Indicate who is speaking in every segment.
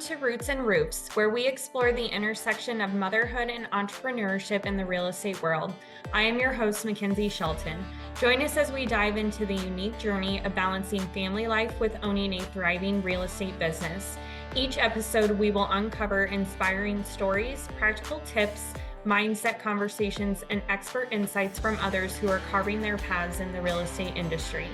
Speaker 1: to Roots and Roofs, where we explore the intersection of motherhood and entrepreneurship in the real estate world. I am your host, Mackenzie Shelton. Join us as we dive into the unique journey of balancing family life with owning a thriving real estate business. Each episode, we will uncover inspiring stories, practical tips, mindset conversations, and expert insights from others who are carving their paths in the real estate industry.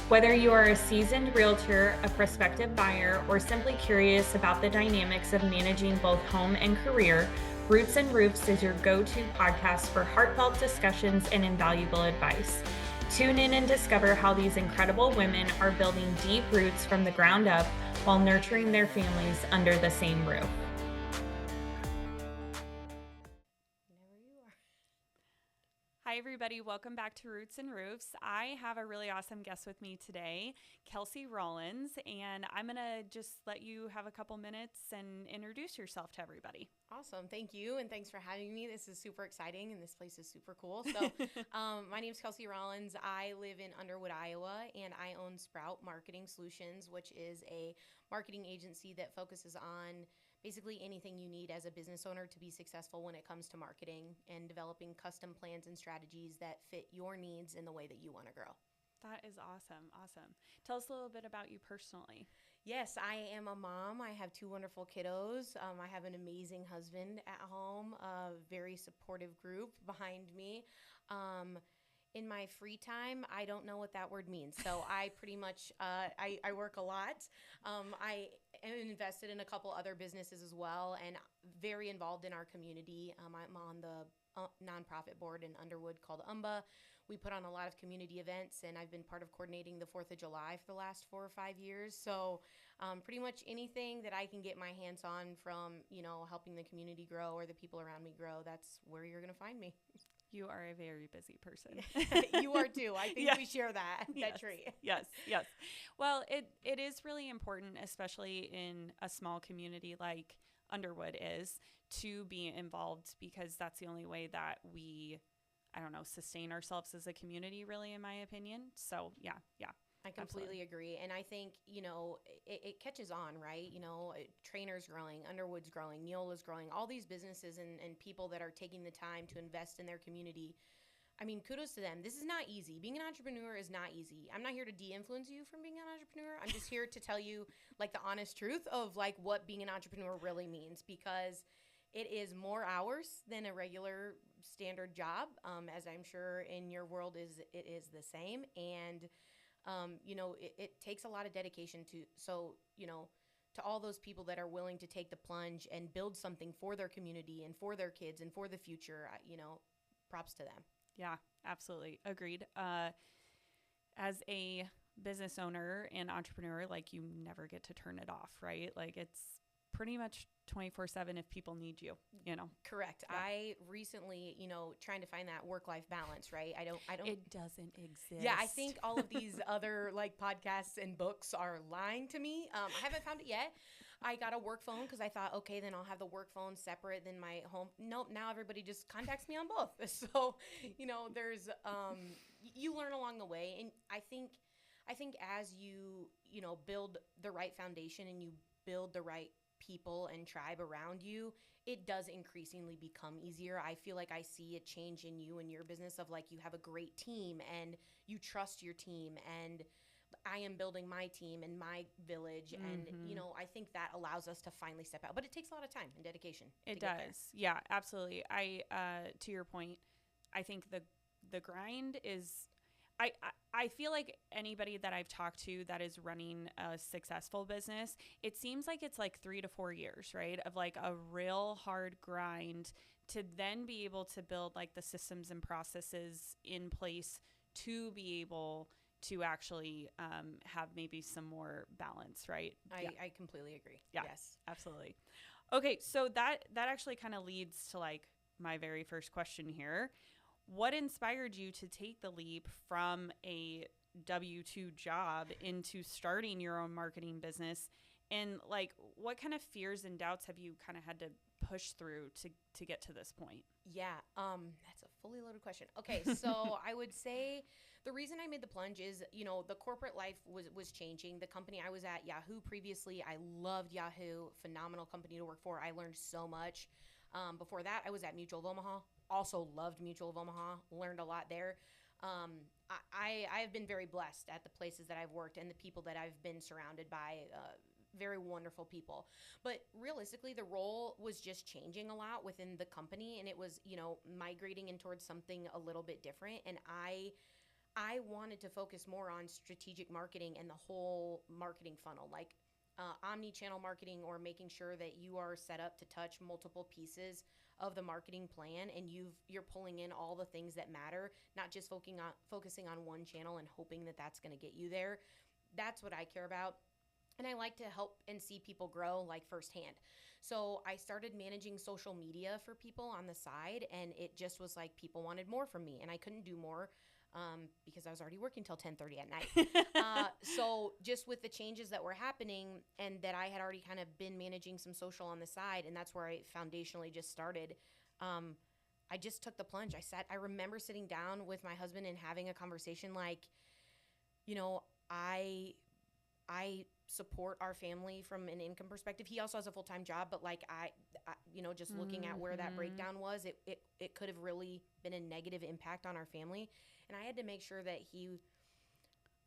Speaker 1: Whether you are a seasoned realtor, a prospective buyer, or simply curious about the dynamics of managing both home and career, Roots and Roofs is your go-to podcast for heartfelt discussions and invaluable advice. Tune in and discover how these incredible women are building deep roots from the ground up while nurturing their families under the same roof. Hi, everybody. Welcome back to Roots and Roofs. I have a really awesome guest with me today, Kelsie Rollins, and I'm going to just let you have a couple minutes and introduce yourself to everybody.
Speaker 2: Awesome. Thank you. And thanks for having me. This is super exciting and this place is super cool. So my name is Kelsie Rollins. I live in Underwood, Iowa, and I own Sprout Marketing Solutions, which is a marketing agency that focuses on basically anything you need as a business owner to be successful when it comes to marketing and developing custom plans and strategies that fit your needs in the way that you want to grow.
Speaker 1: That is awesome. Awesome. Tell us a little bit about you personally.
Speaker 2: Yes, I am a mom. I have two wonderful kiddos. I have an amazing husband at home, a very supportive group behind me. In my free time, I don't know what that word means. So I pretty much, I work a lot. I am invested in a couple other businesses as well and very involved in our community. I'm on the nonprofit board in Underwood called UMBA. We put on a lot of community events, and I've been part of coordinating the 4th of July for the last 4 or 5 years. So pretty much anything that I can get my hands on from, helping the community grow or the people around me grow, that's where you're going to find me.
Speaker 1: You are a very busy person.
Speaker 2: You are too. I think we share that trait.
Speaker 1: Yes. Well, it is really important, especially in a small community like Underwood is, to be involved because that's the only way that we, sustain ourselves as a community, really, in my opinion. So, yeah.
Speaker 2: I completely agree. And I think, it catches on, right? Trainer's growing, Underwood's growing, Neola's growing, all these businesses and people that are taking the time to invest in their community. I mean, kudos to them. This is not easy. Being an entrepreneur is not easy. I'm not here to de-influence you from being an entrepreneur. I'm just here to tell you the honest truth of what being an entrepreneur really means, because it is more hours than a regular standard job, as I'm sure in your world it is the same. And it takes a lot of dedication to all those people that are willing to take the plunge and build something for their community and for their kids and for the future, props to them.
Speaker 1: Yeah, absolutely. Agreed. As a business owner and entrepreneur, you never get to turn it off, right? It's pretty much 24/7 if people need you,
Speaker 2: Correct. Yeah. I recently, trying to find that work-life balance, right? I don't.
Speaker 1: It doesn't exist.
Speaker 2: Yeah, I think all of these other podcasts and books are lying to me. I haven't found it yet. I got a work phone because I thought, okay, then I'll have the work phone separate than my home. Nope. Now everybody just contacts me on both. So, there's, you learn along the way. And I think as you, build the right foundation and you build the right people and tribe around you, it does increasingly become easier. I feel like I see a change in you and your business of you have a great team and you trust your team, and I am building my team and my village. And, I think that allows us to finally step out, but it takes a lot of time and dedication.
Speaker 1: It does. Yeah, absolutely. To your point, I think the grind is, I feel like anybody that I've talked to that is running a successful business, it seems like it's 3 to 4 years, right? Of a real hard grind to then be able to build the systems and processes in place to be able to actually have maybe some more balance, right?
Speaker 2: I completely agree.
Speaker 1: Yeah,
Speaker 2: yes,
Speaker 1: absolutely. Okay, so that actually kind of leads to my very first question here. What inspired you to take the leap from a W-2 job into starting your own marketing business? And what kind of fears and doubts have you kind of had to push through to get to this point?
Speaker 2: Yeah, that's a fully loaded question. Okay, so I would say The reason I made the plunge is, the corporate life was changing. The company I was at, Yahoo, previously, I loved Yahoo. Phenomenal company to work for. I learned so much. Before that, I was at Mutual of Omaha. Also loved Mutual of Omaha. Learned a lot there. I have been very blessed at the places that I've worked and the people that I've been surrounded by. Very wonderful people. But realistically, the role was just changing a lot within the company, and it was, migrating in towards something a little bit different. And I wanted to focus more on strategic marketing and the whole marketing funnel, like omni-channel marketing, or making sure that you are set up to touch multiple pieces of the marketing plan, and you're pulling in all the things that matter, not just focusing on one channel and hoping that that's going to get you there. That's what I care about. And I like to help and see people grow, like, firsthand. So I started managing social media for people on the side, and it just was like people wanted more from me, and I couldn't do more because I was already working till 10:30 at night. So just with the changes that were happening, and that I had already kind of been managing some social on the side, and that's where I foundationally just started. I just took the plunge. I remember sitting down with my husband and having a conversation like, I support our family from an income perspective. He also has a full-time job, but like I just looking at where that breakdown was, it could have really been a negative impact on our family. And I had to make sure that he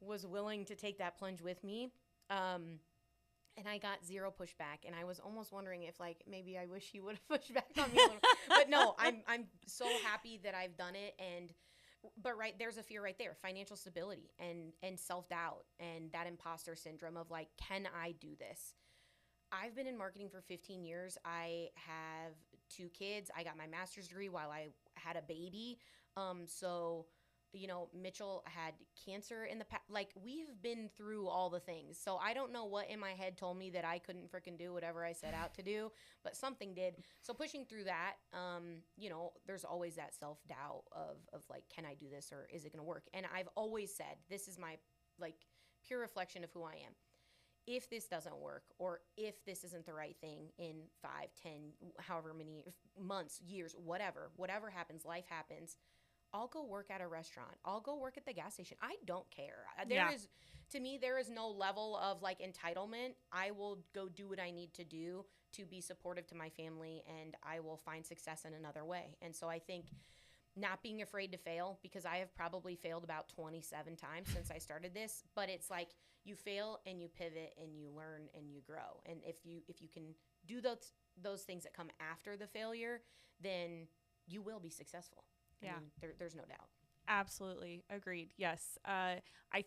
Speaker 2: was willing to take that plunge with me. And I got zero pushback, and I was almost wondering if, like, maybe I wish he would have pushed back on me a little. But no, I'm so happy that I've done it. But right, there's a fear right there: financial stability and self-doubt and that imposter syndrome of like, can I do this? I've been in marketing for 15 years. I have 2 kids. I got my master's degree while I had a baby. So Mitchell had cancer in the past. Like, we've been through all the things. So I don't know what in my head told me that I couldn't freaking do whatever I set out to do, but something did. So pushing through that, there's always that self-doubt of like, can I do this, or is it going to work? And I've always said, this is my like pure reflection of who I am. If this doesn't work, or if this isn't the right thing in 5, 10, however many months, years, whatever happens, life happens, I'll go work at a restaurant. I'll go work at the gas station. I don't care. To me, there is no level of like entitlement. I will go do what I need to do to be supportive to my family, and I will find success in another way. And so I think not being afraid to fail, because I have probably failed about 27 times since I started this, but it's like you fail and you pivot and you learn and you grow. And if you can do those things that come after the failure, then you will be successful.
Speaker 1: Yeah.
Speaker 2: I mean, there's no doubt.
Speaker 1: Absolutely. Agreed. Yes. I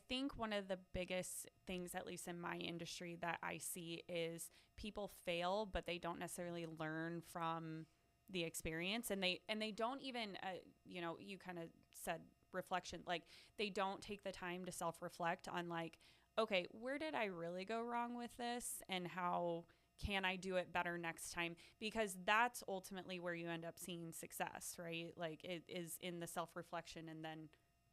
Speaker 1: think one of the biggest things, at least in my industry, that I see is people fail, but they don't necessarily learn from the experience. And they don't even, you kind of said reflection, like they don't take the time to self-reflect on like, okay, where did I really go wrong with this, and how can I do it better next time? Because that's ultimately where you end up seeing success, right? Like it is in the self-reflection and then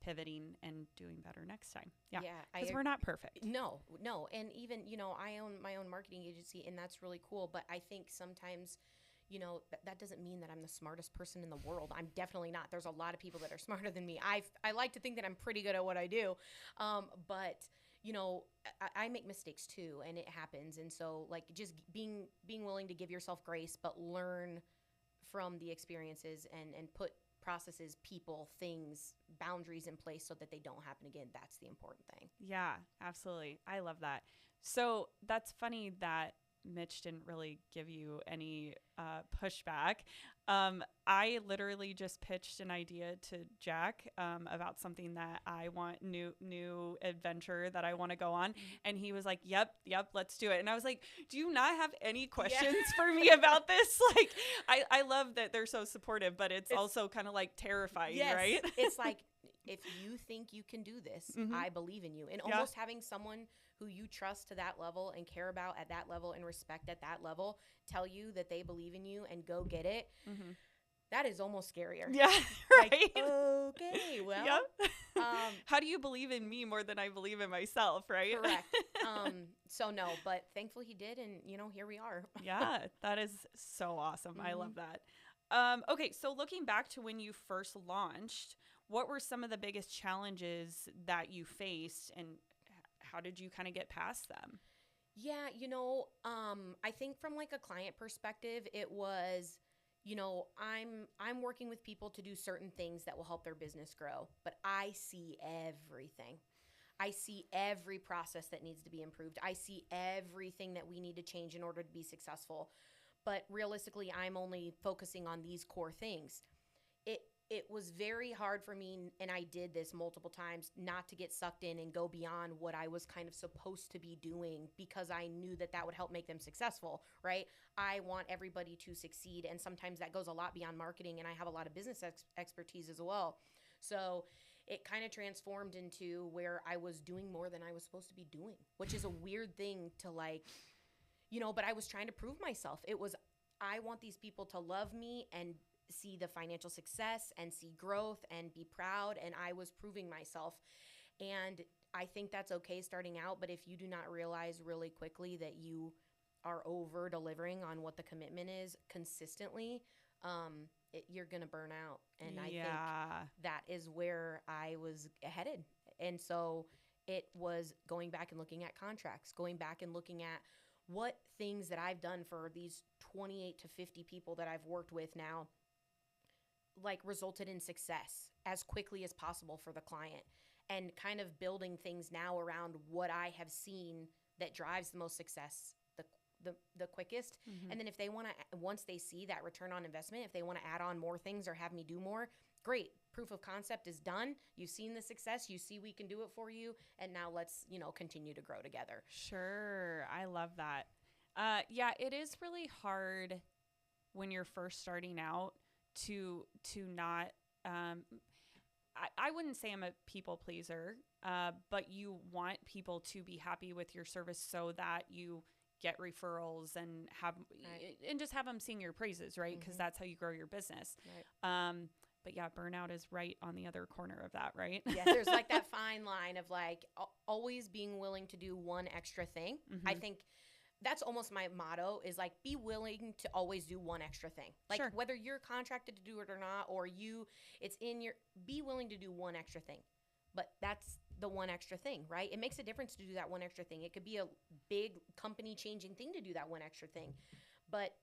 Speaker 1: pivoting and doing better next time. Yeah. Because we're not perfect.
Speaker 2: No. And even, I own my own marketing agency, and that's really cool. But I think sometimes, that doesn't mean that I'm the smartest person in the world. I'm definitely not. There's a lot of people that are smarter than me. I like to think that I'm pretty good at what I do. But I make mistakes too, and it happens. And so like just being willing to give yourself grace, but learn from the experiences and put processes, people, things, boundaries in place so that they don't happen again. That's the important thing.
Speaker 1: Yeah, absolutely. I love that. So that's funny that Mitch didn't really give you any pushback. I literally just pitched an idea to Jack about something that I want, new adventure that I want to go on. And he was like, yep, let's do it. And I was like, do you not have any questions for me about this? Like, I love that they're so supportive, but it's also kind of like terrifying, right?
Speaker 2: It's like, if you think you can do this, I believe in you. And almost having someone who you trust to that level and care about at that level and respect at that level tell you that they believe in you and go get it, that is almost scarier.
Speaker 1: Yeah, right.
Speaker 2: Like, okay, well.
Speaker 1: How do you believe in me more than I believe in myself, right?
Speaker 2: Correct. So no, but thankfully he did, and, here we are.
Speaker 1: Yeah, that is so awesome. I love that. Okay, so looking back to when you first launched,
Speaker 3: what were some of the biggest challenges that you faced, and how did you kind of get past them?
Speaker 2: Yeah, I think from like a client perspective, it was, I'm working with people to do certain things that will help their business grow, but I see everything. I see every process that needs to be improved. I see everything that we need to change in order to be successful. But realistically, I'm only focusing on these core things. It was very hard for me, and I did this multiple times, not to get sucked in and go beyond what I was kind of supposed to be doing, because I knew that that would help make them successful, right? I want everybody to succeed, and sometimes that goes a lot beyond marketing, and I have a lot of business expertise as well. So it kind of transformed into where I was doing more than I was supposed to be doing, which is a weird thing to like, but I was trying to prove myself. It was, I want these people to love me and see the financial success and see growth and be proud. And I was proving myself. And I think that's okay starting out. But if you do not realize really quickly that you are over delivering on what the commitment is consistently, you're going to burn out. And I think that is where I was headed. And so it was going back and looking at contracts, going back and looking at what things that I've done for these 28 to 50 people that I've worked with now, like, resulted in success as quickly as possible for the client, and kind of building things now around what I have seen that drives the most success the quickest. Mm-hmm. And then if they want to, once they see that return on investment, if they want to add on more things or have me do more, great. Proof of concept is done. You've seen the success. You see we can do it for you. And now let's, continue to grow together.
Speaker 3: Sure. I love that. Yeah, it is really hard when you're first starting out to not, I wouldn't say I'm a people pleaser, but you want people to be happy with your service so that you get referrals and and just have them sing your praises, right? Because that's how you grow your business. Right. But yeah, burnout is right on the other corner of that, right?
Speaker 2: Yeah, there's like that fine line of like always being willing to do one extra thing. Mm-hmm. I think that's almost my motto, is like, be willing to always do one extra thing. Like, sure, whether you're contracted to do it or not, or be willing to do one extra thing. But that's the one extra thing, right? It makes a difference to do that one extra thing. It could be a big company changing thing to do that one extra thing. But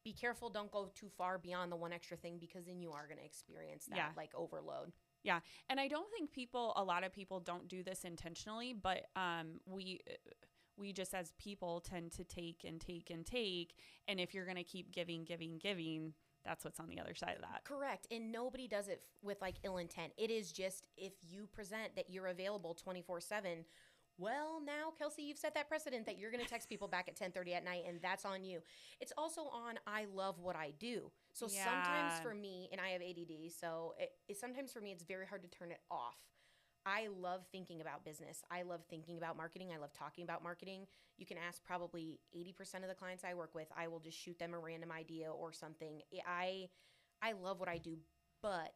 Speaker 2: be careful, don't go too far beyond the one extra thing, because then you are going to experience that like overload.
Speaker 3: Yeah. And I don't think a lot of people don't do this intentionally, but we just as people tend to take and take and take. And if you're going to keep giving, that's what's on the other side of that.
Speaker 2: Correct. And nobody does it with like ill intent. It is just, if you present that you're available 24/7, well, now, Kelsie, you've set that precedent that you're going to text people back at 10:30 at night, and that's on you. It's also on, I love what I do. So sometimes for me, and I have ADD, so sometimes for me, it's very hard to turn it off. I love thinking about business. I love thinking about marketing. I love talking about marketing. You can ask probably 80% of the clients I work with. I will just shoot them a random idea or something. I love what I do, but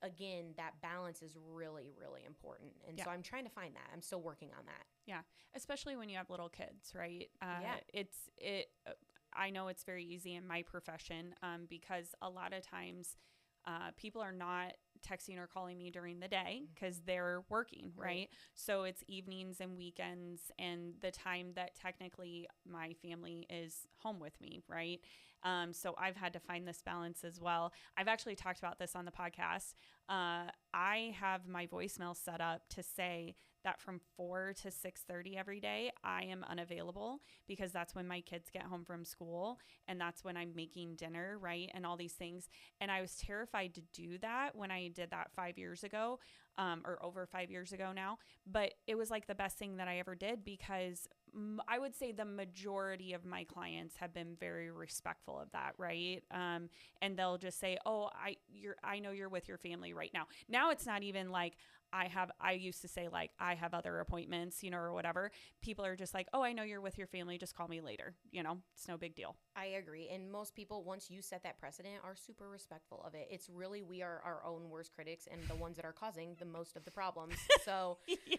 Speaker 2: again, that balance is really, really important. And so I'm trying to find that. I'm still working on that.
Speaker 3: Yeah. Especially when you have little kids, right? I know it's very easy in my profession because a lot of times people are not texting or calling me during the day because they're working, right? So it's evenings and weekends and the time that technically my family is home with me, right? So I've had to find this balance as well. I've actually talked about this on the podcast. I have my voicemail set up to say that from 4 to 6:30 every day, I am unavailable because that's when my kids get home from school and that's when I'm making dinner, right? And all these things. And I was terrified to do that when I did that 5 years ago, or over 5 years ago now. But it was like the best thing that I ever did because I would say the majority of my clients have been very respectful of that, right? And they'll just say, "Oh, I know you're with your family right now." Now it's not even like I used to say like I have other appointments, or whatever. People are just like, "Oh, I know you're with your family. Just call me later." It's no big deal.
Speaker 2: I agree. And most people, once you set that precedent, are super respectful of it. It's really, we are our own worst critics and the ones that are causing the most of the problems. So,
Speaker 3: yes.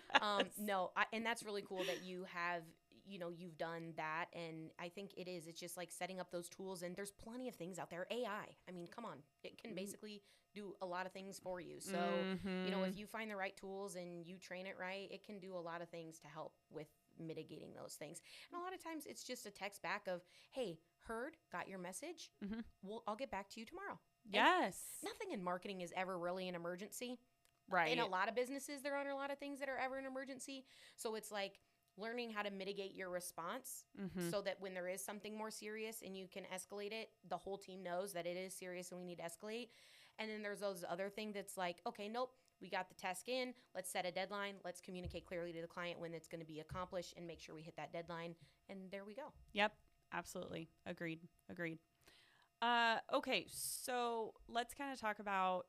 Speaker 2: and that's really cool that you have, you've done that. And I think it's just like setting up those tools, and there's plenty of things out there. AI, I mean, come on, it can basically do a lot of things for you. So, if you find the right tools and you train it right, it can do a lot of things to help with mitigating those things. And a lot of times it's just a text back of, hey, heard, got your message. I'll get back to you tomorrow.
Speaker 3: Yes.
Speaker 2: And nothing in marketing is ever really an emergency.
Speaker 3: Right.
Speaker 2: In a lot of businesses, there aren't a lot of things that are ever an emergency. So it's like learning how to mitigate your response so that when there is something more serious and you can escalate it, the whole team knows that it is serious and we need to escalate. And then there's those other thing that's like, okay, nope, we got the task in. Let's set a deadline. Let's communicate clearly to the client when it's going to be accomplished and make sure we hit that deadline. And there we go.
Speaker 3: Yep. Absolutely. Agreed. Okay. So let's kind of talk about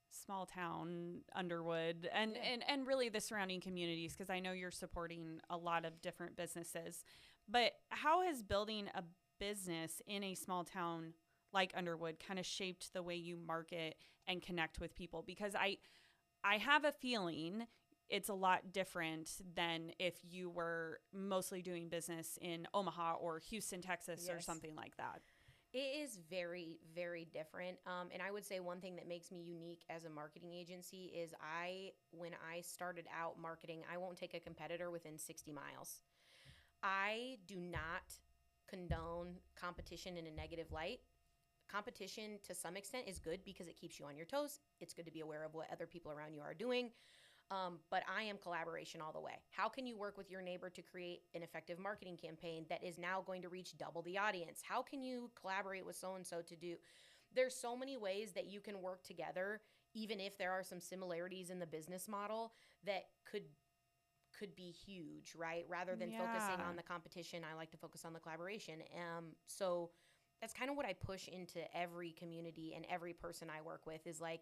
Speaker 3: small town Underwood and really the surrounding communities, because I know you're supporting a lot of different businesses. But how has building a business in a small town like Underwood kind of shaped the way you market and connect with people? Because I have a feeling it's a lot different than if you were mostly doing business in Omaha or Houston, Texas, or something like that.
Speaker 2: It is very, very different. And I would say one thing that makes me unique as a marketing agency is when I started out marketing, I won't take a competitor within 60 miles. I do not condone competition in a negative light. Competition to some extent is good because it keeps you on your toes. It's good to be aware of what other people around you are doing. But I am collaboration all the way. How can you work with your neighbor to create an effective marketing campaign that is now going to reach double the audience? How can you collaborate with so-and-so to do? There's so many ways that you can work together, even if there are some similarities in the business model that could be huge, right? Rather than focusing on the competition, I like to focus on the collaboration. So that's kind of what I push into every community and every person I work with is like,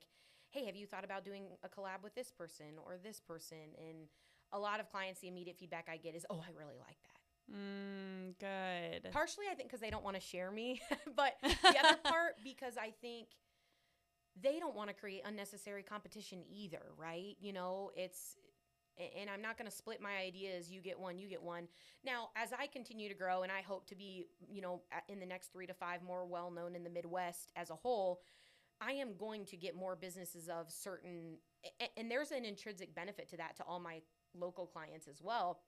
Speaker 2: hey, have you thought about doing a collab with this person or this person? And a lot of clients, the immediate feedback I get is, oh, I really like that.
Speaker 3: Good.
Speaker 2: Partially, I think, because they don't want to share me. But the other part, because I think they don't want to create unnecessary competition either, right? And I'm not going to split my ideas. You get one. Now, as I continue to grow, and I hope to be, in the next 3 to 5 more well-known in the Midwest as a whole, I am going to get more businesses of certain, and there's an intrinsic benefit to that to all my local clients as well,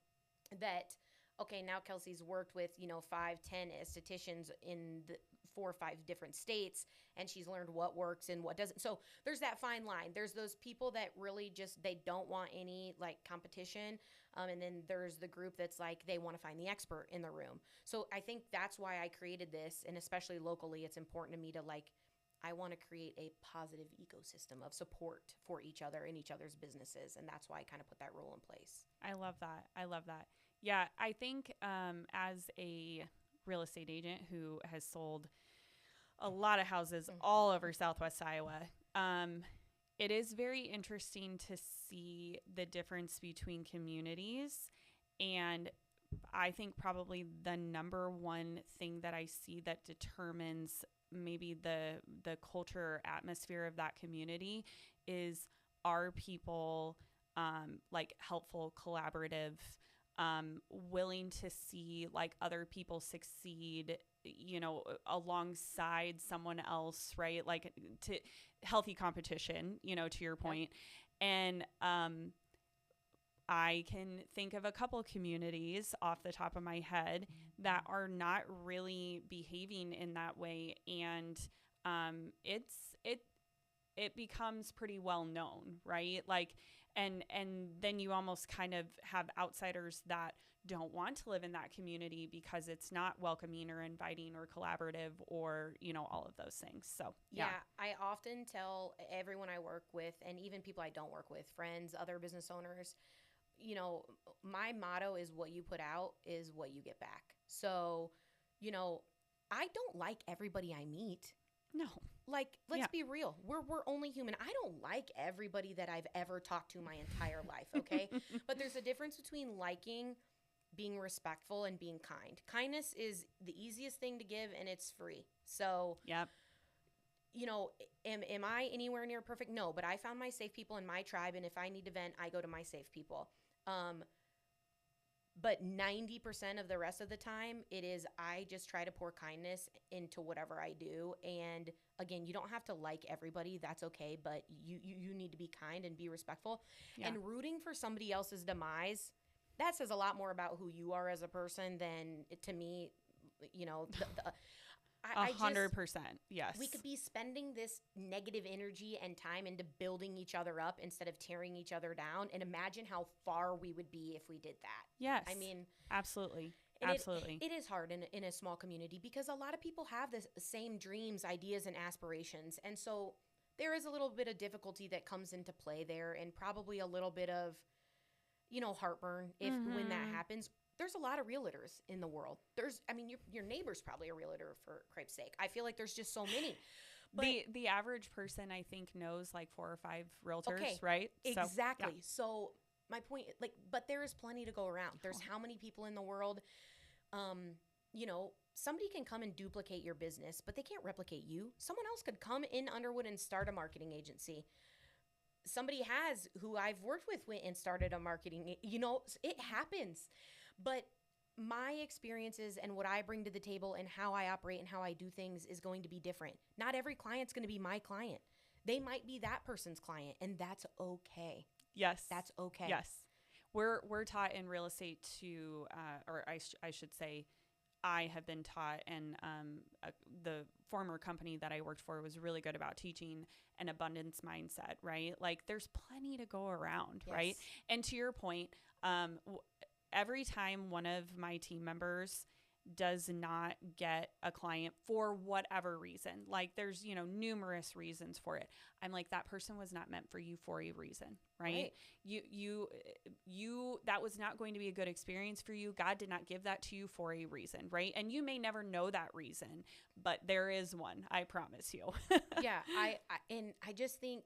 Speaker 2: that, okay, now Kelsey's worked with, 5, 10 estheticians in the 4 or 5 different states, and she's learned what works and what doesn't. So there's that fine line. There's those people that really just, they don't want any like competition. And then there's the group that's like, they want to find the expert in the room. So I think that's why I created this. And especially locally, it's important to me to I want to create a positive ecosystem of support for each other and each other's businesses. And that's why I kind of put that rule in place.
Speaker 3: I love that. Yeah, I think as a real estate agent who has sold a lot of houses all over Southwest Iowa, it is very interesting to see the difference between communities. And I think probably the number one thing that I see that determines maybe the culture atmosphere of that community is, are people helpful, collaborative, willing to see other people succeed, alongside someone else, right? Like to healthy competition, to your point. And I can think of a couple communities off the top of my head that are not really behaving in that way. And it becomes pretty well known, right? And then you almost kind of have outsiders that don't want to live in that community because it's not welcoming or inviting or collaborative or, all of those things. So, yeah.
Speaker 2: I often tell everyone I work with, and even people I don't work with, friends, other business owners, my motto is what you put out is what you get back. So, I don't like everybody I meet.
Speaker 3: No.
Speaker 2: Let's be real. We're only human. I don't like everybody that I've ever talked to my entire life, okay? But there's a difference between liking, being respectful, and being kind. Kindness is the easiest thing to give, and it's free. So,
Speaker 3: yep.
Speaker 2: Am I anywhere near perfect? No, but I found my safe people in my tribe, and if I need to vent, I go to my safe people. But 90% of the rest of the time, it is I just try to pour kindness into whatever I do. And again, you don't have to like everybody. That's okay. But you need to be kind and be respectful.
Speaker 3: Yeah.
Speaker 2: And rooting for somebody else's demise, that says a lot more about who you are as a person than, to me, you know, I
Speaker 3: 100%. Yes.
Speaker 2: we could be spending this negative energy and time into building each other up instead of tearing each other down. And imagine how far we would be if we did that.
Speaker 3: Yes.
Speaker 2: I mean,
Speaker 3: absolutely.
Speaker 2: and
Speaker 3: Absolutely.
Speaker 2: It is hard in a small community because a lot of people have the same dreams, ideas, and aspirations. And so there is a little bit of difficulty that comes into play there, and probably a little bit of, you know, heartburn when that happens. There's a lot of realtors in the world. Your neighbor's probably a realtor, for cripe's sake. I feel like there's just so many. But
Speaker 3: the average person, I think, knows like 4 or 5 realtors,
Speaker 2: okay,
Speaker 3: right?
Speaker 2: Exactly. So my point, but there is plenty to go around. There's how many people in the world, you know, somebody can come and duplicate your business, but they can't replicate you. Someone else could come in Underwood and start a marketing agency. Somebody has, who I've worked with, went and started a marketing, you know, it happens. But my experiences and what I bring to the table and how I operate and how I do things is going to be different. Not every client's going to be my client. They might be that person's client, and that's okay.
Speaker 3: Yes.
Speaker 2: That's okay.
Speaker 3: Yes. We're taught in real estate to, or I should say, I have been taught, and the former company that I worked for was really good about teaching an abundance mindset, right? Like there's plenty to go around,
Speaker 2: Yes.
Speaker 3: right? And to your point, every time one of my team members does not get a client for whatever reason, like there's, you know, numerous reasons for it, I'm like, that person was not meant for you for a reason, right? You that was not going to be a good experience for you. God did not give that to you for a reason, right? And you may never know that reason, but there is one, I promise you.
Speaker 2: Yeah, I just think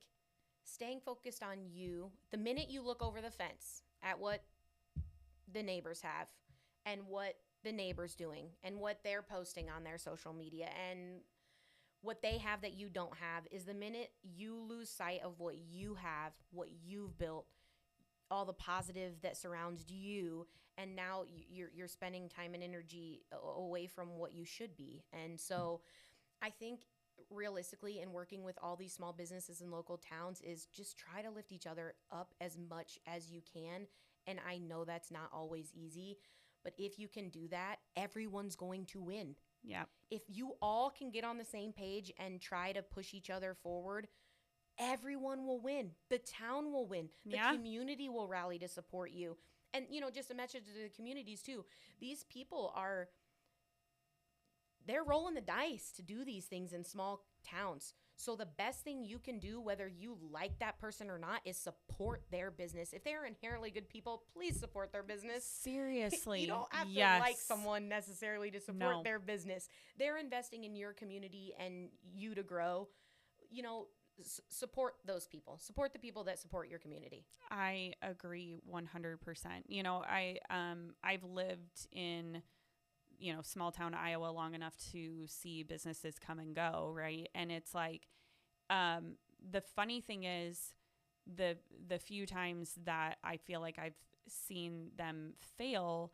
Speaker 2: staying focused on you, the minute you look over the fence at what the neighbors have and what the neighbors doing and what they're posting on their social media and what they have that you don't have, is the minute you lose sight of what you have, what you've built, all the positive that surrounds you, and now you're spending time and energy away from what you should be. And so I think realistically, in working with all these small businesses in local towns, is just try to lift each other up as much as you can. And I know that's not always easy, but if you can do that, everyone's going to win.
Speaker 3: Yeah.
Speaker 2: If you all can get on the same page and try to push each other forward, everyone will win. The town will win. The community will rally to support you. And, you know, just a message to the communities too. These people they're rolling the dice to do these things in small towns. So the best thing you can do, whether you like that person or not, is support their business. If they're inherently good people, please support their business.
Speaker 3: Seriously.
Speaker 2: You don't have to like someone necessarily to support their business. They're investing in your community and you to grow. You know, support those people. Support the people that support your community.
Speaker 3: I agree 100%. You know, I've lived in, you know, small town Iowa long enough to see businesses come and go, right? And it's like, the funny thing is, the few times that I feel like I've seen them fail,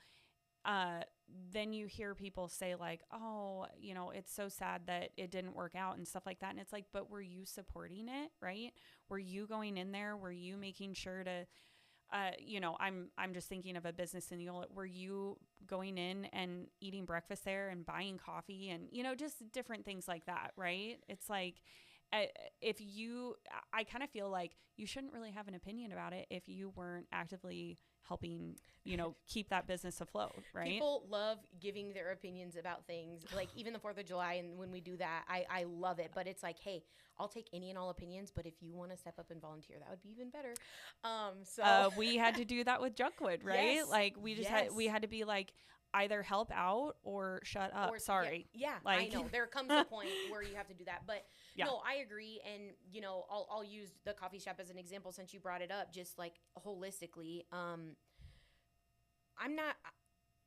Speaker 3: then you hear people say like, oh, you know, it's so sad that it didn't work out and stuff like that. And it's like, but were you supporting it, right? Were you going in there? Were you making sure to, you know, I'm just thinking of a business in Eula. Were you going in and eating breakfast there and buying coffee and, you know, just different things like that, right? It's like, I kind of feel like you shouldn't really have an opinion about it if you weren't actively helping, you know, keep that business afloat, right?
Speaker 2: People love giving their opinions about things, like even the 4th of July. And when we do that, I love it. But it's like, hey, I'll take any and all opinions, but if you want to step up and volunteer, that would be even better.
Speaker 3: We had to do that with Junkwood, right?
Speaker 2: Yes,
Speaker 3: like we just had to be like, either help out or shut up.
Speaker 2: Or,
Speaker 3: sorry.
Speaker 2: Yeah,
Speaker 3: like,
Speaker 2: I know. There comes a point where you have to do that. But
Speaker 3: yeah.
Speaker 2: No, I agree. And, you know, I'll use the coffee shop as an example since you brought it up, just like holistically. I'm not,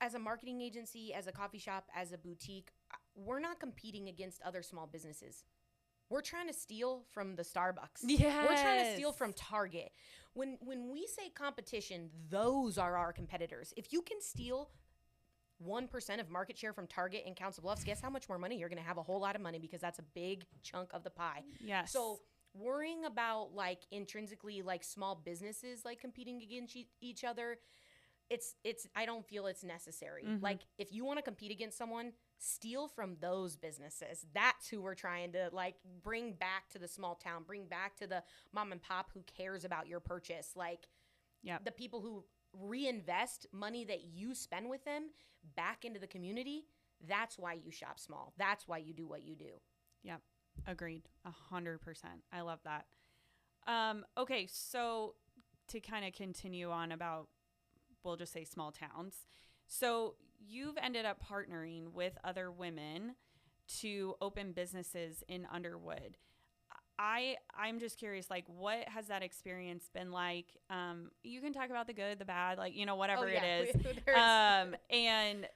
Speaker 2: as a marketing agency, as a coffee shop, as a boutique, we're not competing against other small businesses. We're trying to steal from the Starbucks.
Speaker 3: Yes.
Speaker 2: We're trying to steal from Target. When we say competition, those are our competitors. If you can steal 1% of market share from Target in Council Bluffs, guess how much more money you're going to have? A whole lot of money, because that's a big chunk of the pie.
Speaker 3: Yes.
Speaker 2: So worrying about like intrinsically like small businesses like competing against each other, it's I don't feel it's necessary. Like if you want to compete against someone, steal from those businesses. That's who we're trying to like bring back to the small town, bring back to the mom and pop who cares about your purchase. Like the people who reinvest money that you spend with them back into the community. That's why you shop small. That's why you do what you do.
Speaker 3: Yep. Agreed. 100%. I love that. Okay. So to kind of continue on about, we'll just say small towns. So you've ended up partnering with other women to open businesses in Underwood. I'm just curious, like, what has that experience been like? You can talk about the good, the bad, like, whatever it is. And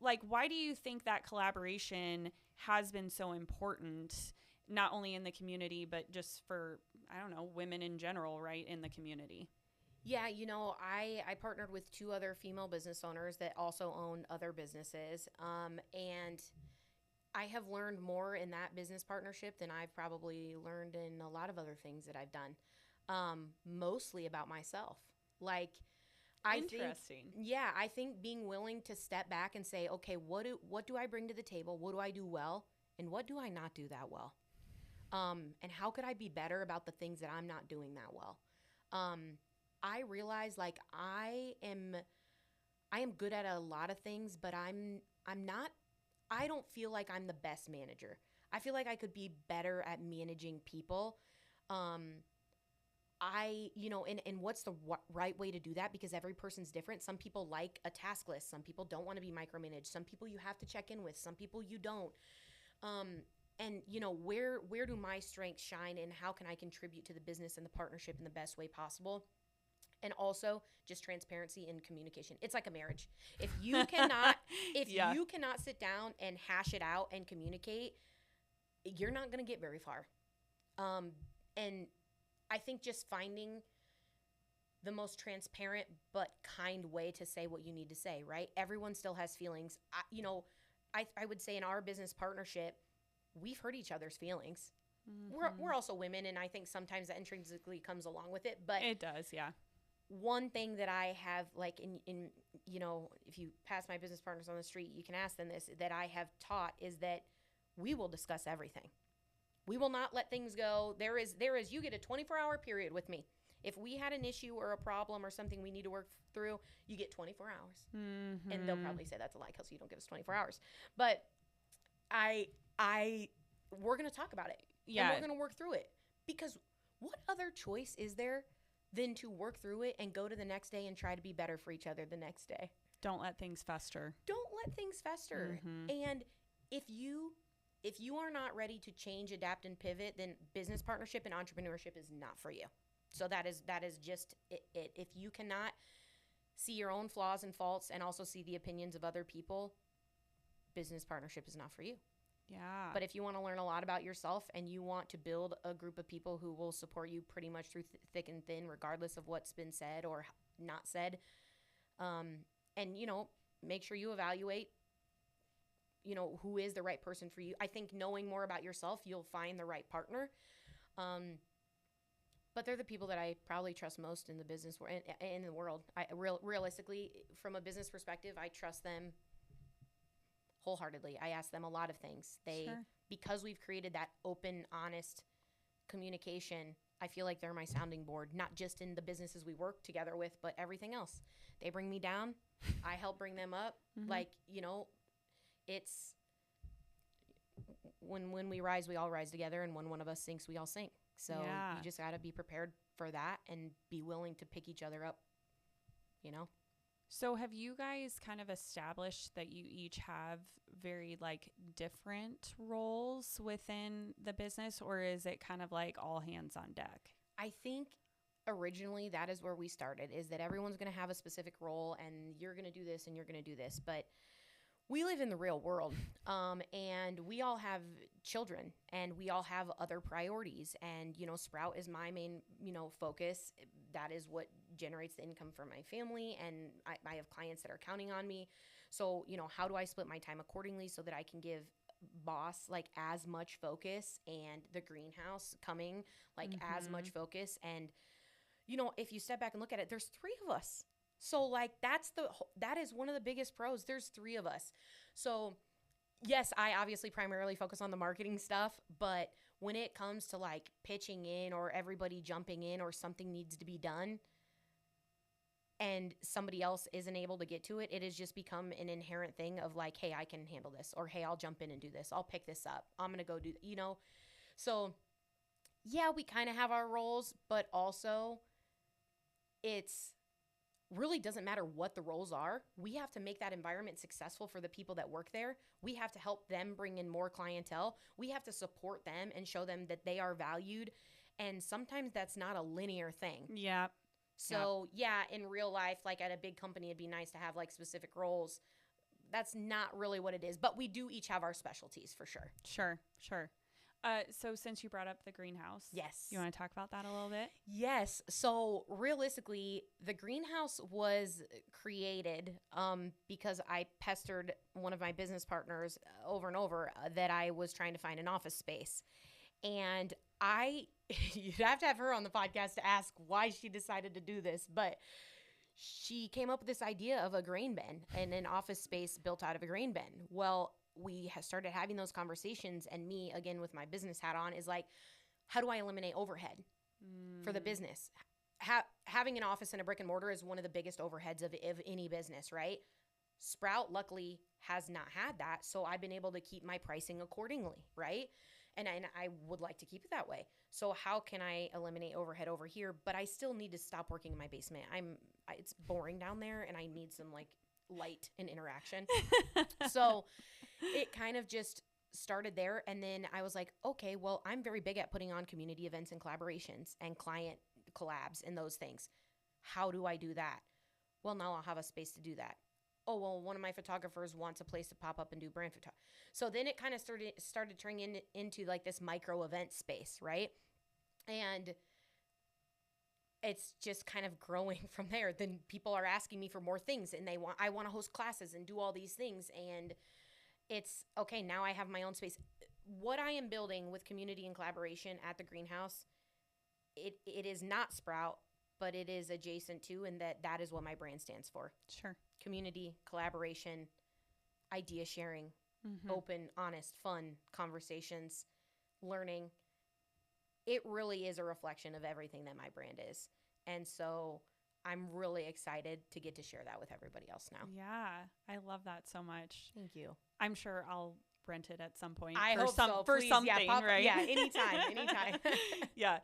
Speaker 3: like, why do you think that collaboration has been so important, not only in the community, but just for, I don't know, women in general, right, in the community?
Speaker 2: Yeah, I partnered with 2 other female business owners that also own other businesses. And I have learned more in that business partnership than I've probably learned in a lot of other things that I've done, mostly about myself. Like, I think being willing to step back and say, okay, what do I bring to the table? What do I do well? And what do I not do that well? And how could I be better about the things that I'm not doing that well? I realize like I am good at a lot of things, but I don't feel like I'm the best manager. I feel like I could be better at managing people. And what's the right way to do that? Because every person's different. Some people like a task list. Some people don't want to be micromanaged. Some people you have to check in with. Some people you don't. And where do my strengths shine, and how can I contribute to the business and the partnership in the best way possible? And also just transparency and communication. It's like a marriage. If you cannot, you cannot sit down and hash it out and communicate, you're not going to get very far. And I think just finding the most transparent but kind way to say what you need to say, right? Everyone still has feelings. I would say in our business partnership, we've hurt each other's feelings. Mm-hmm. We're also women, and I think sometimes that intrinsically comes along with it. But
Speaker 3: it does, yeah.
Speaker 2: One thing that I have, like, in if you pass my business partners on the street, you can ask them this, that I have taught is that we will discuss everything. We will not let things go. There is, you get a 24-hour period with me. If we had an issue or a problem or something we need to work through, you get 24 hours. Mm-hmm. And they'll probably say that's a lie, Kelsie, you don't give us 24 hours. But we're going to talk about it. Yeah. And we're going to work through it. Because what other choice is there than to work through it and go to the next day and try to be better for each other the next day?
Speaker 3: Don't let things fester.
Speaker 2: Don't let things fester. Mm-hmm. And if you are not ready to change, adapt, and pivot, then business partnership and entrepreneurship is not for you. So that is just it. If you cannot see your own flaws and faults and also see the opinions of other people, business partnership is not for you.
Speaker 3: Yeah.
Speaker 2: But if you want to learn a lot about yourself and you want to build a group of people who will support you pretty much through thick and thin, regardless of what's been said or not said, and, make sure you evaluate, who is the right person for you. I think knowing more about yourself, you'll find the right partner. But they're the people that I probably trust most in the business world, in the world. Realistically, from a business perspective, I trust them wholeheartedly. I ask them a lot of things. Because we've created that open, honest communication, I feel like they're my sounding board, not just in the businesses we work together with, but everything else. They bring me down. I help bring them up. Mm-hmm. Like, it's when we rise, we all rise together. And when one of us sinks, we all sink. So you just got to be prepared for that and be willing to pick each other up,
Speaker 3: So have you guys kind of established that you each have very different roles within the business, or is it kind of like all hands on deck?
Speaker 2: I think originally that is where we started, is that everyone's going to have a specific role and you're going to do this and you're going to do this. But we live in the real world, and we all have children, and we all have other priorities. And, Sprout is my main, focus. That is what generates the income for my family, and I have clients that are counting on me. So, how do I split my time accordingly so that I can give boss like as much focus, and the greenhouse coming like as much focus? And, if you step back and look at it, there's 3 of us. So like that is one of the biggest pros. There's 3 of us. So yes, I obviously primarily focus on the marketing stuff, but when it comes to like pitching in or everybody jumping in or something needs to be done and somebody else isn't able to get to it, it has just become an inherent thing of like, hey, I can handle this, or hey, I'll jump in and do this. I'll pick this up. I'm going to go do, So yeah, we kind of have our roles, but also it's really doesn't matter what the roles are. We have to make that environment successful for the people that work there. We have to help them bring in more clientele. We have to support them and show them that they are valued. And sometimes that's not a linear thing.
Speaker 3: Yeah.
Speaker 2: So yeah, in real life, like at a big company, it'd be nice to have like specific roles. That's not really what it is, but we do each have our specialties for sure.
Speaker 3: Sure. So since you brought up the greenhouse,
Speaker 2: yes,
Speaker 3: you want to talk about that a little bit?
Speaker 2: Yes. So realistically, the greenhouse was created because I pestered one of my business partners over and over that I was trying to find an office space. And you'd have to have her on the podcast to ask why she decided to do this, but she came up with this idea of a grain bin and an office space built out of a grain bin. Well, we started having those conversations, and me, again, with my business hat on, is like, how do I eliminate overhead for the business? Having an office and a brick and mortar is one of the biggest overheads of any business, right? Sprout, luckily, has not had that, so I've been able to keep my pricing accordingly, right? And I would like to keep it that way. So how can I eliminate overhead over here? But I still need to stop working in my basement. It's boring down there, and I need some like light and interaction. So it kind of just started there. And then I was like, okay, well, I'm very big at putting on community events and collaborations and client collabs and those things. How do I do that? Well, now I'll have a space to do that. Oh, well, one of my photographers wants a place to pop up and do brand photography. So then it kind of started turning into like this micro event space, right? And it's just kind of growing from there. Then people are asking me for more things, and I want to host classes and do all these things. And it's okay. Now I have my own space. What I am building with community and collaboration at the greenhouse, it is not Sprout, but it is adjacent to, and that is what my brand stands for.
Speaker 3: Sure.
Speaker 2: Community, collaboration, idea sharing, open, honest, fun conversations, learning. It really is a reflection of everything that my brand is. And so I'm really excited to get to share that with everybody else now.
Speaker 3: Yeah, I love that so much.
Speaker 2: Thank you.
Speaker 3: I'm sure I'll rent it at some point.
Speaker 2: I hope so.
Speaker 3: For
Speaker 2: Please,
Speaker 3: something, right?
Speaker 2: Yeah, anytime.
Speaker 3: Yeah.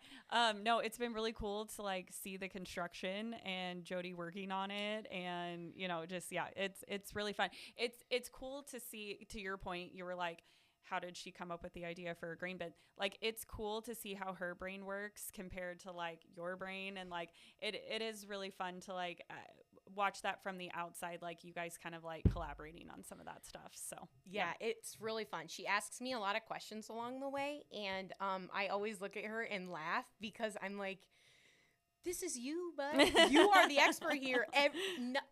Speaker 3: No, it's been really cool to like see the construction and Jody working on it, and it's really fun. It's cool to see. To your point, you were like, how did she come up with the idea for a grain bin? Like, it's cool to see how her brain works compared to like your brain, and like it is really fun to like watch that from the outside, like you guys kind of like collaborating on some of that stuff. So
Speaker 2: yeah, it's really fun. She asks me a lot of questions along the way, and I always look at her and laugh because I'm like, this is you, bud. You are the expert here.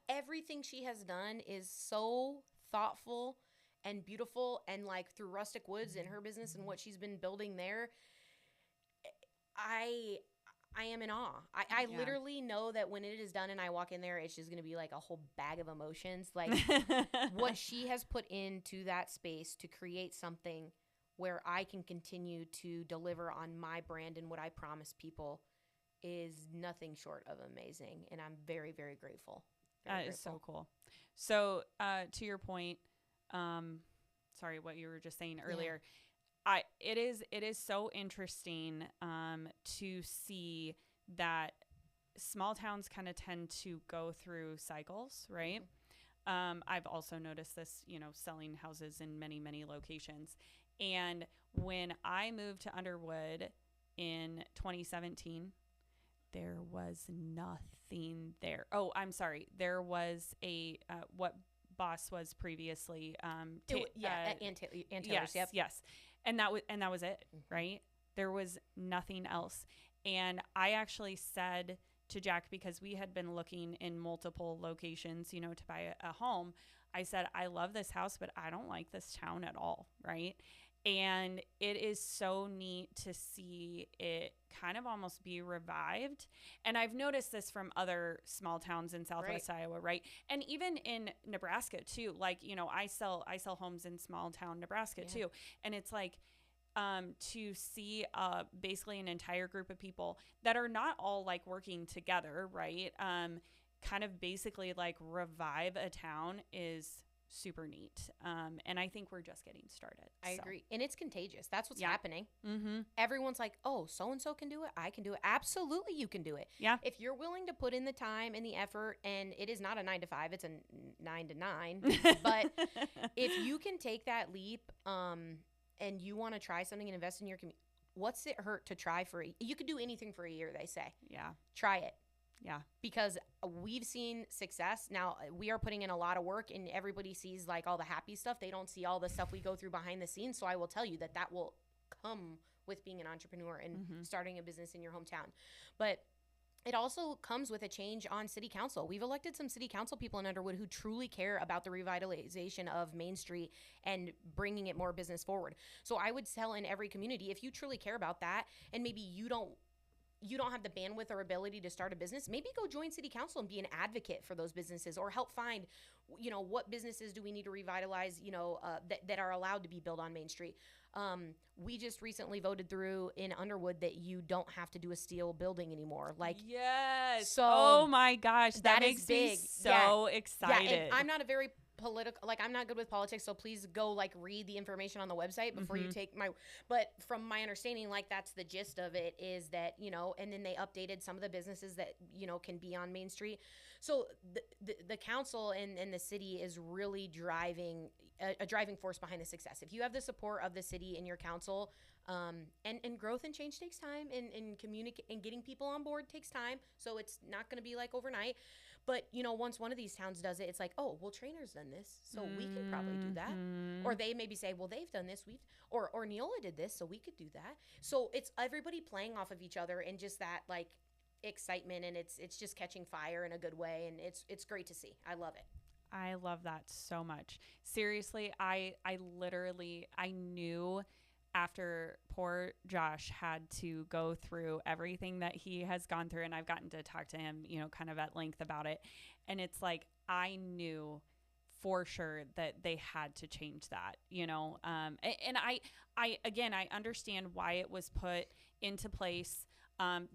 Speaker 2: Everything she has done is so thoughtful and beautiful, and like through Rustic Woods and her business and what she's been building there, I am in awe. I literally know that when it is done and I walk in there, it's just going to be like a whole bag of emotions. Like what she has put into that space to create something where I can continue to deliver on my brand and what I promise people is nothing short of amazing. And I'm very, very grateful.
Speaker 3: That is so cool. So to your point, sorry, what you were just saying earlier, it is so interesting to see that small towns kind of tend to go through cycles, right? I've also noticed this, selling houses in many, many locations. And when I moved to Underwood in 2017, there was nothing there. Oh, I'm sorry. There was a what boss was previously.
Speaker 2: Ann Taylor's, yep.
Speaker 3: Yes. And that was it, right? There was nothing else. And I actually said to Jack, because we had been looking in multiple locations, you know, to buy a home, I said, I love this house, but I don't like this town at all, right? And it is so neat to see it kind of almost be revived. And I've noticed this from other small towns in Southwest Iowa, right? And even in Nebraska too. Like, you know, I sell homes in small town Nebraska too. And it's like, to see basically an entire group of people that are not all like working together, right? Kind of basically like revive a town is super neat. And I think we're just getting started.
Speaker 2: I agree. And it's contagious. That's what's happening. Mm-hmm. Everyone's like, oh, so-and-so can do it. I can do it. Absolutely. You can do it.
Speaker 3: Yeah.
Speaker 2: If you're willing to put in the time and the effort, and it is not a 9 to 5, it's a 9 to 9. But if you can take that leap, and you want to try something and invest in your community, what's it hurt to try you could do anything for a year, they say.
Speaker 3: Yeah.
Speaker 2: Try it.
Speaker 3: Yeah.
Speaker 2: Because we've seen success. Now, we are putting in a lot of work, and everybody sees like all the happy stuff. They don't see all the stuff we go through behind the scenes. So I will tell you that will come with being an entrepreneur and starting a business in your hometown. But it also comes with a change on city council. We've elected some city council people in Underwood who truly care about the revitalization of Main Street and bringing it more business forward. So I would tell in every community, if you truly care about that, and maybe you don't have the bandwidth or ability to start a business, maybe go join city council and be an advocate for those businesses, or help find, you know, what businesses do we need to revitalize, you know, that are allowed to be built on Main Street. We just recently voted through in Underwood that you don't have to do a steel building anymore. Like,
Speaker 3: yes.
Speaker 2: So
Speaker 3: oh my gosh, that
Speaker 2: is
Speaker 3: makes
Speaker 2: big.
Speaker 3: me so excited.
Speaker 2: Yeah, and I'm not a very political, like, I'm not good with politics, so please go like read the information on the website before you take but from my understanding, like, that's the gist of it, is that, you know, and then they updated some of the businesses that, you know, can be on Main Street. So the council and the city is really driving a driving force behind the success. If you have the support of the city and your council, and growth and change takes time, and communicate and getting people on board takes time. So it's not going to be like overnight. But, you know, once one of these towns does it, it's like, oh, well, Trainer's done this, so we can probably do that. Or they maybe say, well, they've done this, or Neola did this, so we could do that. So it's everybody playing off of each other, and just that like excitement, and it's just catching fire in a good way, and it's great to see. I love it.
Speaker 3: I love that so much. Seriously, I knew after poor Josh had to go through everything that he has gone through, and I've gotten to talk to him, you know, kind of at length about it. And it's like, I knew for sure that they had to change that, you know? And I understand why it was put into place,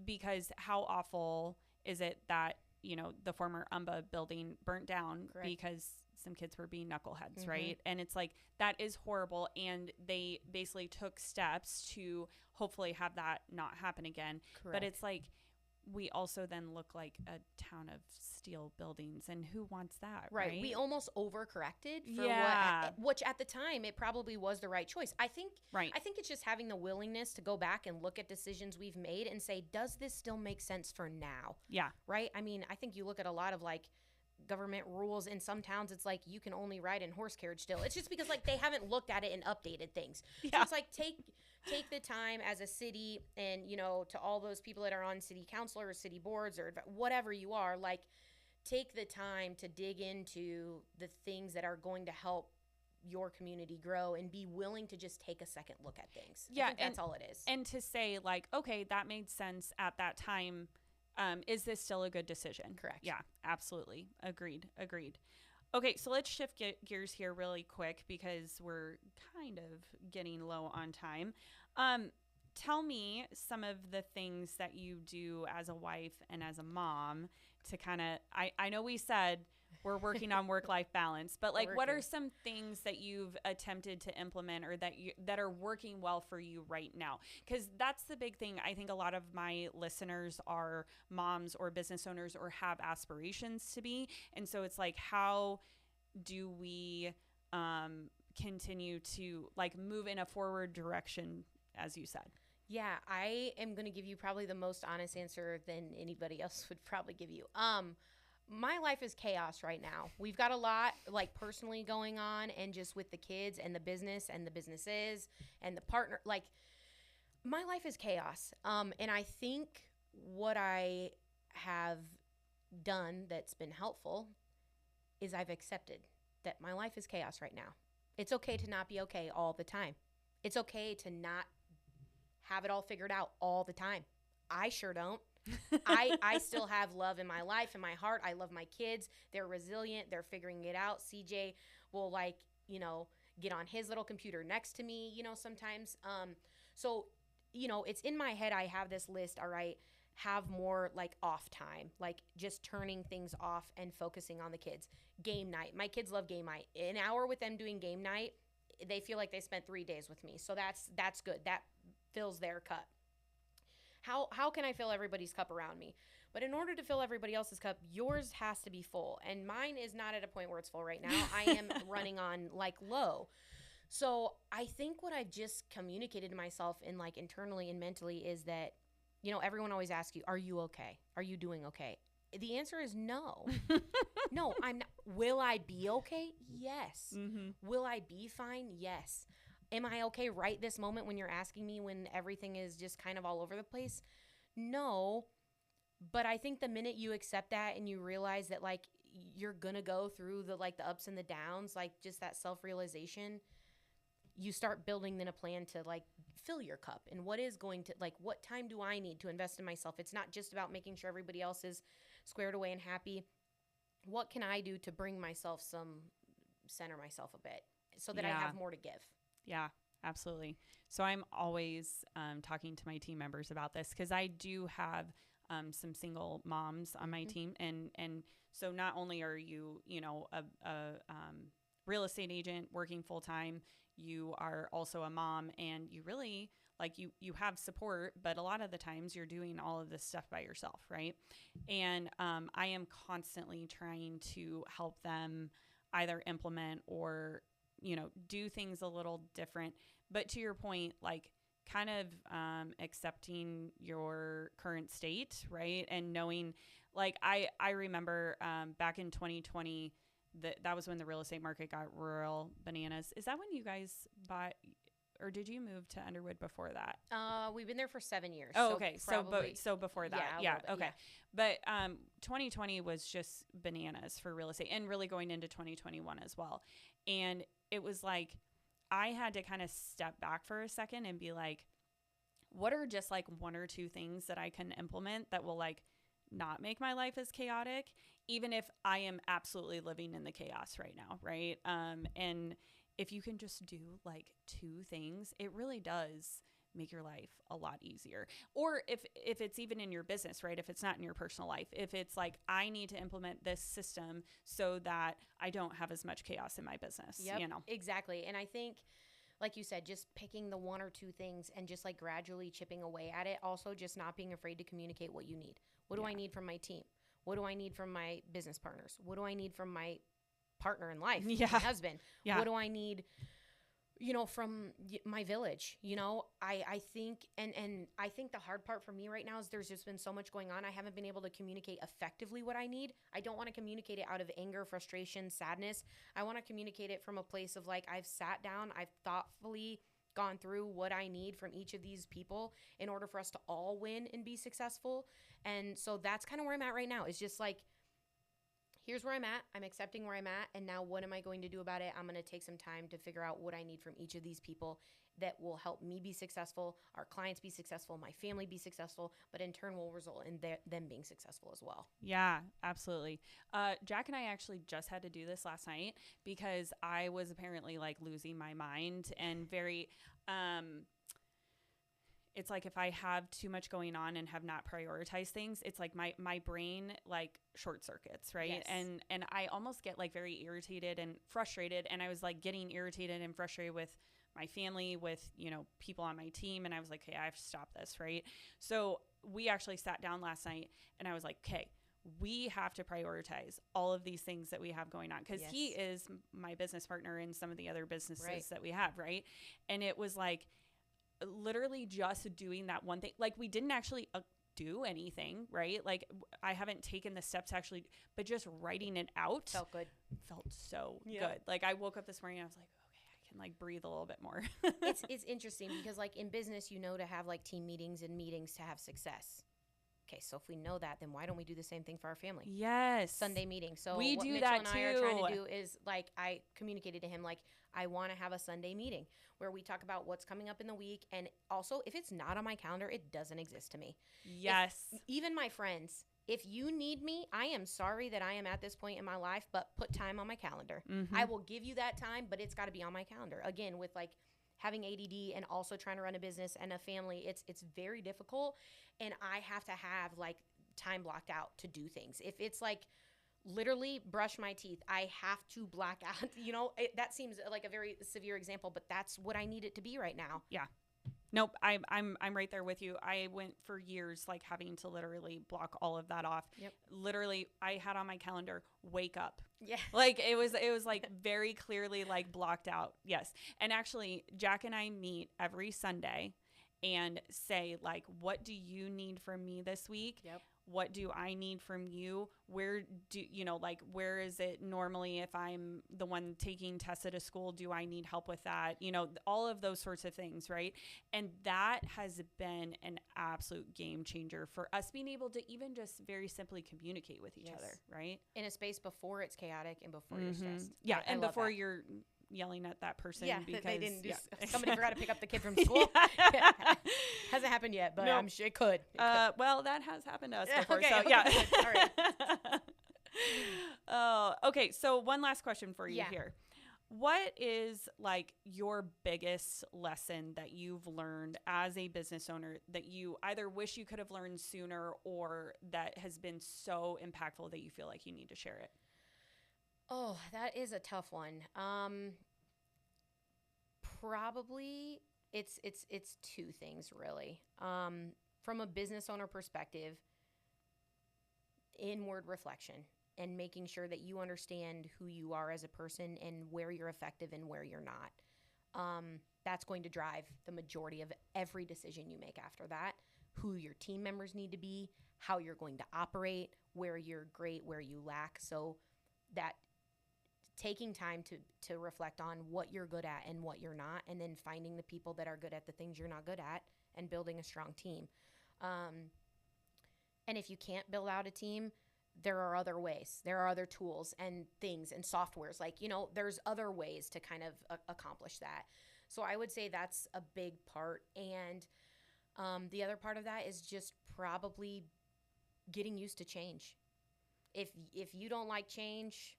Speaker 3: because how awful is it that, you know, the former UMBA building burnt down. Correct. Because some kids were being knuckleheads, right? And it's like, that is horrible. And they basically took steps to hopefully have that not happen again. Correct. But it's like, we also then look like a town of steel buildings, and who wants that? Right.
Speaker 2: We almost overcorrected for which at the time it probably was the right choice. I think it's just having the willingness to go back and look at decisions we've made and say, does this still make sense for now? Yeah. Right. I mean, I think you look at a lot of like government rules in some towns, it's like you can only ride in horse carriage still. It's just because like they haven't looked at it and updated things. So it's like take the time as a city, and, you know, to all those people that are on city council or city boards or whatever you are, like, take the time to dig into the things that are going to help your community grow, and be willing to just take a second look at things. Yeah, I think that's all it is.
Speaker 3: And to say like, okay, that made sense at that time. Is this still a good decision?
Speaker 2: Correct.
Speaker 3: Yeah, absolutely. Agreed. Okay, so let's shift gears here really quick, because we're kind of getting low on time. Tell me some of the things that you do as a wife and as a mom to kind of, I know we said we're working on work-life balance, but like, what are some things that you've attempted to implement, or that are working well for you right now? Because that's the big thing. I think a lot of my listeners are moms or business owners, or have aspirations to be. And so it's like, how do we continue to like move in a forward direction, as you said?
Speaker 2: Yeah, I am going to give you probably the most honest answer than anybody else would probably give you. my life is chaos right now. We've got a lot like personally going on, and just with the kids and the business and the businesses and the partner, like my life is chaos. And I think what I have done that's been helpful is I've accepted that my life is chaos right now. It's okay to not be okay all the time. It's okay to not have it all figured out all the time. I sure don't. I still have love in my life, in my heart. I love my kids. They're resilient. They're figuring it out. CJ will get on his little computer next to me, sometimes. So, it's in my head. I have this list. All right. Have more like off time, like just turning things off and focusing on the kids. Game night. My kids love game night. An hour with them doing game night, they feel like they spent 3 days with me. So that's good. That fills their cup. How can I fill everybody's cup around me? But in order to fill everybody else's cup, yours has to be full. And mine is not at a point where it's full right now. I am running on like low. So I think what I've just communicated to myself in like internally and mentally is that, everyone always asks you, are you okay? Are you doing okay? The answer is no. No, I'm not. Will I be okay? Yes. Mm-hmm. Will I be fine? Yes. Am I okay right this moment when you're asking me, when everything is just kind of all over the place? No. But I think the minute you accept that and you realize that like you're going to go through the ups and the downs, like just that self-realization, you start building then a plan to like fill your cup. And what is going to, like, what time do I need to invest in myself? It's not just about making sure everybody else is squared away and happy. What can I do to bring myself center myself a bit so that I have more to give?
Speaker 3: Yeah, absolutely. So I'm always talking to my team members about this because I do have some single moms on my team. And so not only are you, a real estate agent working full time, you are also a mom, and you really you have support, but a lot of the times you're doing all of this stuff by yourself. Right. And I am constantly trying to help them either implement or do things a little different. But to your point, like kind of accepting your current state, right? And knowing, like, I remember back in 2020, that was when the real estate market got real bananas. Is that when you guys bought, or did you move to Underwood before that?
Speaker 2: We've been there for 7 years.
Speaker 3: Oh, okay. So before that. Yeah. Okay. But 2020 was just bananas for real estate, and really going into 2021 as well. And it was like, I had to kind of step back for a second and be like, what are just like 1 or 2 things that I can implement that will like not make my life as chaotic, even if I am absolutely living in the chaos right now. Right. And if you can just do like 2 things, it really does make your life a lot easier. Or if it's even in your business, right? If it's not in your personal life, if it's like, I need to implement this system so that I don't have as much chaos in my business.
Speaker 2: Yep, exactly. And I think, like you said, just picking the 1 or 2 things and just like gradually chipping away at it. Also just not being afraid to communicate what you need. What do I need from my team? What do I need from my business partners? What do I need from my partner in life, my husband? What do I need from my village? I think, and I think the hard part for me right now is there's just been so much going on. I haven't been able to communicate effectively what I need. I don't want to communicate it out of anger, frustration, sadness. I want to communicate it from a place of like, I've sat down, I've thoughtfully gone through what I need from each of these people in order for us to all win and be successful. And so that's kind of where I'm at right now. It's just like, here's where I'm at. I'm accepting where I'm at. And now what am I going to do about it? I'm going to take some time to figure out what I need from each of these people that will help me be successful, our clients be successful, my family be successful, but in turn will result in them being successful as well.
Speaker 3: Yeah, absolutely. Jack and I actually just had to do this last night because I was apparently like losing my mind and very, it's like if I have too much going on and have not prioritized things, it's like my brain like short circuits, right?
Speaker 2: Yes.
Speaker 3: And I almost get like very irritated and frustrated. And I was like getting irritated and frustrated with my family, with, people on my team. And I was like, okay, I have to stop this, right? So we actually sat down last night and I was like, okay, we have to prioritize all of these things that we have going on, because he is my business partner in some of the other businesses that we have, right? And it was like, literally just doing that one thing. Like we didn't actually do anything, right? Like I haven't taken the steps to actually, but just writing it out
Speaker 2: Felt good.
Speaker 3: felt so
Speaker 2: Yeah.
Speaker 3: good. Like I woke up this morning and I was like, okay, I can like breathe a little bit more.
Speaker 2: It's interesting because like in business, to have like team meetings and meetings to have success. Okay, so if we know that, then why don't we do the same thing for our family?
Speaker 3: Yes.
Speaker 2: Sunday meeting. So
Speaker 3: we
Speaker 2: what
Speaker 3: do
Speaker 2: Mitchell
Speaker 3: that
Speaker 2: and
Speaker 3: too.
Speaker 2: I are trying to do is like I communicated to him like I want to have a Sunday meeting where we talk about what's coming up in the week, and also if it's not on my calendar, it doesn't exist to me.
Speaker 3: Yes.
Speaker 2: Even my friends, if you need me, I am sorry that I am at this point in my life, but put time on my calendar.
Speaker 3: Mm-hmm.
Speaker 2: I will give you that time, but it's got to be on my calendar. Again, with like having ADD and also trying to run a business and a family, it's very difficult, and I have to have like time blocked out to do things. If it's like literally brush my teeth, I have to black out. That seems like a very severe example, but that's what I need it to be right now.
Speaker 3: Yeah. Nope, I'm right there with you. I went for years like having to literally block all of that off.
Speaker 2: Yep.
Speaker 3: Literally, I had on my calendar, wake up.
Speaker 2: Yeah.
Speaker 3: Like it was like very clearly like blocked out. Yes. And actually, Jack and I meet every Sunday and say like, what do you need from me this week?
Speaker 2: Yep.
Speaker 3: What do I need from you? Where where is it normally if I'm the one taking Tessa to school, do I need help with that? All of those sorts of things, right? And that has been an absolute game changer for us being able to even just very simply communicate with each other, right?
Speaker 2: In a space before it's chaotic and before you're stressed.
Speaker 3: Yeah,
Speaker 2: I
Speaker 3: and
Speaker 2: love
Speaker 3: before
Speaker 2: that.
Speaker 3: you're yelling at that person because
Speaker 2: they didn't do
Speaker 3: yeah.
Speaker 2: somebody forgot to pick up the kid from school. Hasn't happened yet, but
Speaker 3: No.
Speaker 2: I'm sure it could.
Speaker 3: Well, that has happened to us before.
Speaker 2: Okay,
Speaker 3: So
Speaker 2: okay,
Speaker 3: yeah.
Speaker 2: good. All right.
Speaker 3: Oh, okay. So one last question for you
Speaker 2: Yeah.
Speaker 3: here. What is like your biggest lesson that you've learned as a business owner that you either wish you could have learned sooner or that has been so impactful that you feel like you need to share it?
Speaker 2: Oh, that is a tough one. Probably it's two things really. From a business owner perspective, inward reflection and making sure that you understand who you are as a person and where you're effective and where you're not. That's going to drive the majority of every decision you make after that. Who your team members need to be, how you're going to operate, where you're great, where you lack. So that taking time to reflect on what you're good at and what you're not, and then finding the people that are good at the things you're not good at and building a strong team. And if you can't build out a team, there are other ways. There are other tools and things and softwares. Like, there's other ways to kind of accomplish that. So I would say that's a big part. And the other part of that is just probably getting used to change. If you don't like change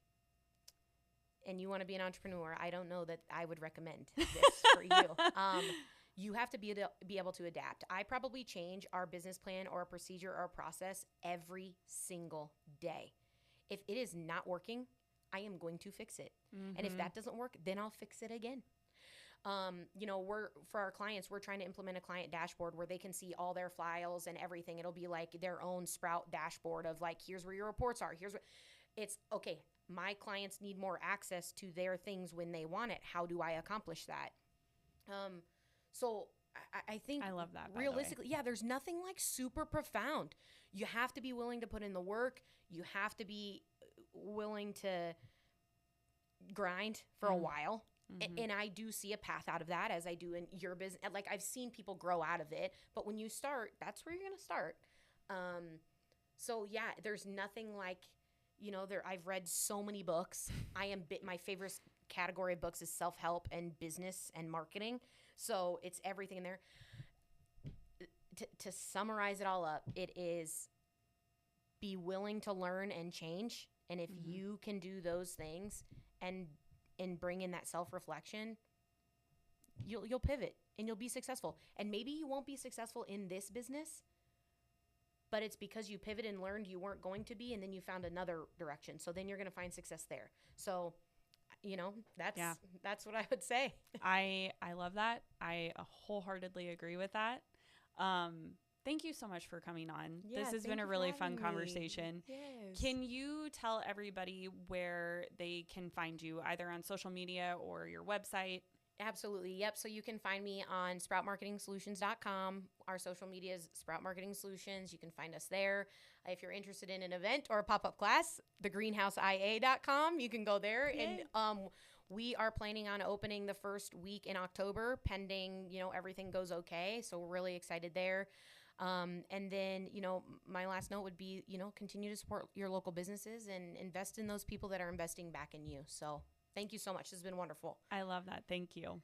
Speaker 2: and you want to be an entrepreneur, I don't know that I would recommend this for you. You have to be able to adapt. I probably change our business plan or a procedure or a process every single day. If it is not working, I am going to fix it. Mm-hmm. And if that doesn't work, then I'll fix it again. For our clients, we're trying to implement a client dashboard where they can see all their files and everything. It'll be like their own Sprout dashboard of like, here's where your reports are. Here's what it's okay. My clients need more access to their things when they want it. How do I accomplish that? So I think
Speaker 3: I love that.
Speaker 2: Realistically, yeah, there's nothing like super profound. You have to be willing to put in the work. You have to be willing to grind for a while. Mm-hmm. And I do see a path out of that as I do in your business. Like I've seen people grow out of it, but when you start, that's where you're going to start. So yeah, there's nothing like, I've read so many books. My favorite category of books is self-help and business and marketing. So it's everything in there. To summarize it all up, it is be willing to learn and change. And if mm-hmm. you can do those things and bring in that self-reflection, you'll pivot and you'll be successful. And maybe you won't be successful in this business, but it's because you pivoted and learned you weren't going to be, and then you found another direction. So then you're going to find success there. So, that's what I would say.
Speaker 3: I love that. I wholeheartedly agree with that. Thank you so much for coming on.
Speaker 2: Yeah,
Speaker 3: this has been a really fun conversation.
Speaker 2: Yes.
Speaker 3: Can you tell everybody where they can find you, either on social media or your website?
Speaker 2: Absolutely. Yep. So you can find me on sproutmarketingsolutions.com. Our social media is Sprout Marketing Solutions. You can find us there. If you're interested in an event or a pop-up class, thegreenhouseia.com. You can go there.
Speaker 3: Yay.
Speaker 2: And we are planning on opening the first week in October, pending, everything goes okay. So we're really excited there. And then, my last note would be, continue to support your local businesses and invest in those people that are investing back in you. So thank you so much. This has been wonderful.
Speaker 3: I love that. Thank you.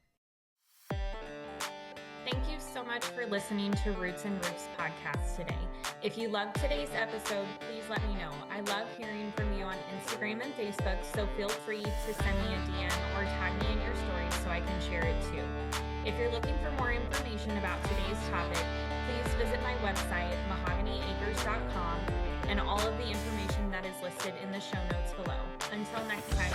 Speaker 1: Thank you so much for listening to Roots and Roofs podcast today. If you loved today's episode, please let me know. I love hearing from you on Instagram and Facebook, so feel free to send me a DM or tag me in your stories so I can share it too. If you're looking for more information about today's topic, please visit my website, mahoganyacres.com, and all of the information that is listed in the show notes below. Until next time.